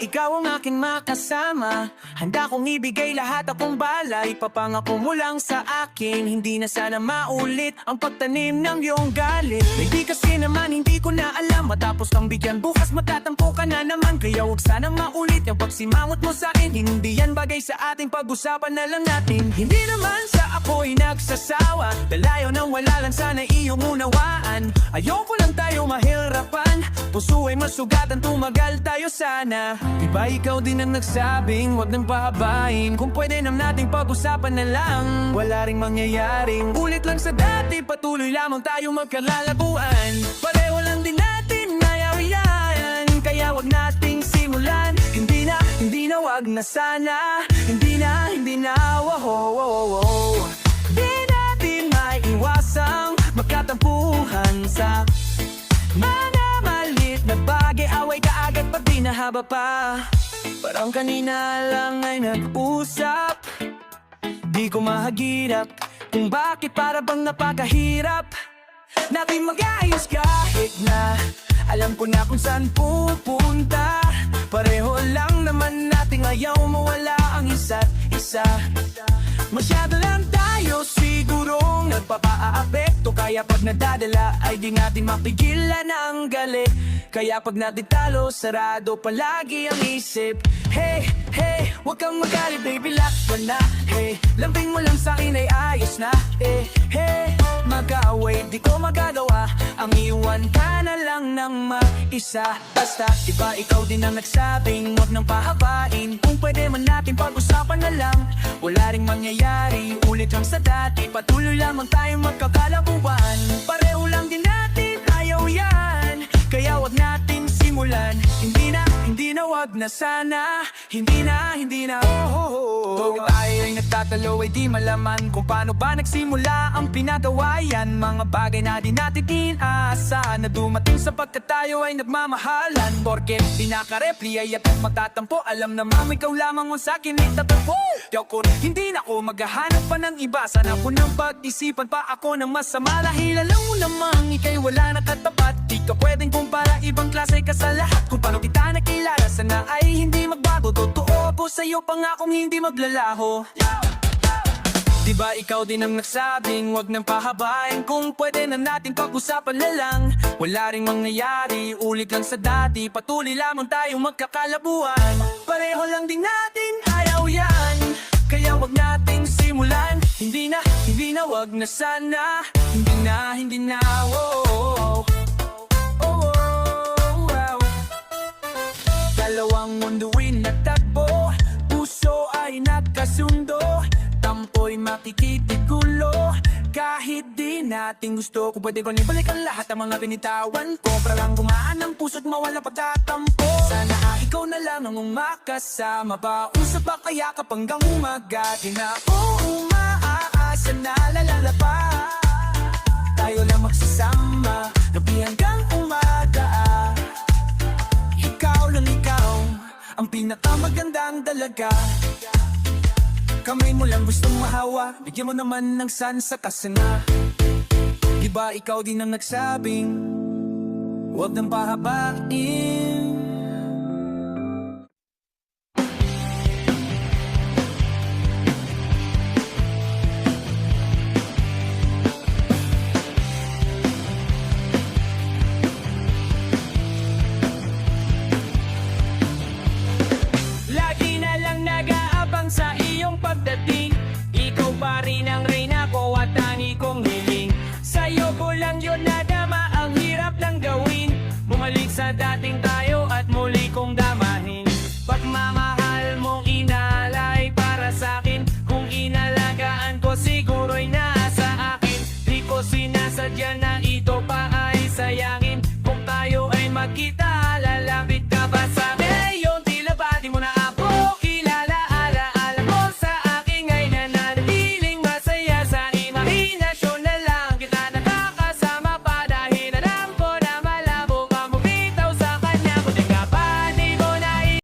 ikaw ang aking makasama. Handa kong ibigay lahat akong balay. Papangako mo lang sa akin, hindi na sana maulit ang pagtanim ng iyong galit. Baby kasi naman hindi ko na alam, matapos kang bigyan bukas matatampo ka na naman. Kaya huwag sana maulit yung pagsimangot mo sa akin. Hindi yan bagay sa ating pag-usapan na lang natin. Hindi naman sa ako'y nagsasawa, dalayo nang wala lang sana iyong unawaan. Ayoko lang tayo mahirapan, puso ay masugatan, tumagal tayo sana. Diba ikaw din ang nagsabing wag nang pahabain, kung pwede nam nating pag-usapan na lang. Wala ring mangyayaring ulit lang sa dati, patuloy lamang tayo magkalalabuan. Pareho lang din natin ayaw-yayan, kaya wag nating simulan. Hindi na wag na sana, hindi na wow. Di natin maiwasang magkatampuhan sa mga malit na bagay. Away ka agad pag di nahaba pa, parang kanina lang ay nag-usap. Di ko mahagirap kung bakit para bang napakahirap natin mag-ayos kahit na alam ko na kung saan pupunta. Pareho lang naman nating ayaw mawala ang isa't isa. Masyado lang tayo sigurong nagpapa-aapekto, kaya pag nadadala ay di natin mapigilan ang galit. Kaya pag natitalo, sarado palagi ang isip. Hey, wag kang magalit baby, lakwa na. Hey, lambing mo lang sa'kin ay ayos na. Hey, mag-away di ko magagawa, ang iwan ka na lang ng mag-isa. Basta diba ikaw din ang nagsabing wag nang pahabain, kung pwede man natin pag-usapan na lang. Wala ring mangyayari ulit lang sa dati, patuloy lamang tayo magkakalabuan. Pareho lang din natin ayaw yan, kaya wag natin simulan. Hindi na wag na sana, hindi na Kung tayo ay nagtatalo ay di malaman kung paano ba nagsimula ang pinagawa yan. Mga bagay na di natin inaasahan na dumating sapagkat tayo ay nagmamahalan. Porket pinakarepli ay at magtatampo, alam naman ikaw lamang ang sa'kin itatagpo. Hindi na ako maghahanap pa ng iba, sana ko nang pag-isipan pa ako ng masama. Dahil alam mo namang ika'y wala nakatapat, di ka pwedeng kumpara, ibang klase ka sa lahat. Kung paano kita nakilala, sana ay hindi magbago. Totoo ako sa'yo, pangakong hindi maglalaho. Diba ikaw din ang nagsabing wag nang pahabain, kung pwede na natin pag-usapan na lang. Wala ring mangyayari ulit lang sa dati, patuloy lamang tayong magkakalabuan. Pareho lang din natin ayaw yan, kaya wag nating simulan. Hindi na wag na sana, hindi na wow. Dalawang munduin nagtagpo, puso ay nagkasundo, tampo'y makikitigulo. Kahit di natin gusto, kung pwede ko nibalik ang lahat ng mga binitawan ko, para lang gumaan ang puso't mawala pagtatampo. Sana ikaw na lang ang makasama, pausap pa kaya kapag hanggang umaga. Di na ako umaasa na lalala pa, tayo lang magsasama gabi hanggang umaga. Ikaw lang ikaw ang pinakamagandang dalaga. Kamay mo lang gustong mahawa, bigyan mo naman ng sansa kasi na. Diba ikaw din ang nagsabing wag nang pahabain,